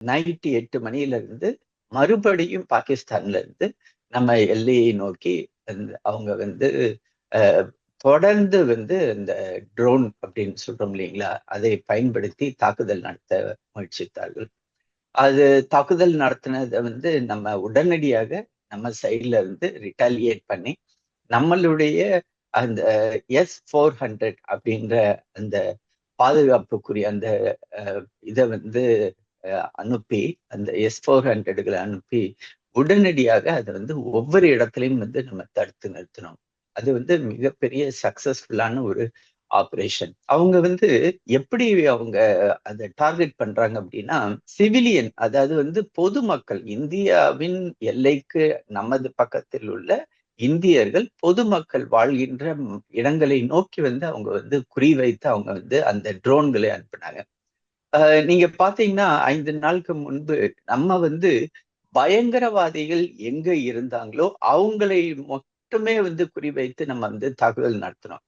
Night 8 மணியில இருந்து மறுபடியும் பாகிஸ்தான்ல இருந்து நம்ம எல்லையை நோக்கி அவங்க தொடர்ந்து இந்த ட்ரோன் அப்படின்னு சொல்றோம் இல்லைங்களா, அதை பயன்படுத்தி தாக்குதல் நடத்த முயற்சித்தார்கள். அது தாக்குதல் நடத்தினதை நம்ம உடனடியாக நம்ம சைட்ல இருந்து ரிட்டாலியேட் பண்ணி நம்மளுடைய அந்த S-400 அப்படின்ற அந்த பாதுகாப்புக்குரிய அந்த இதை அனுப்பி, அந்த S-400களை அனுப்பி உடனடியாக அதை ஒவ்வொரு இடத்துலையும் நம்ம தடுத்து நிறுத்தணும். அது மிகப்பெரிய சக்சஸ்ஃபுல்லான ஒரு ஆபரேஷன். அவங்க எப்படி அவங்க அதை டார்கெட் பண்றாங்க அப்படின்னா, சிவிலியன், அதாவது பொதுமக்கள், இந்தியாவின் எல்லைக்கு நமது பக்கத்தில் உள்ள இந்தியர்கள் பொதுமக்கள் வாழ்கின்ற இடங்களை நோக்கி அவங்க குறிவைத்து அவங்க அந்த ட்ரோன்களை அனுப்புனாங்க. நீங்க பாத்தீங்கன்னா 5 நாளுக்கு முன்பு நம்ம பயங்கரவாதிகள் எங்க இருந்தாங்களோ அவங்களை மட்டுமே குறிவைத்து நம்ம தாக்குதல் நடத்தினோம்.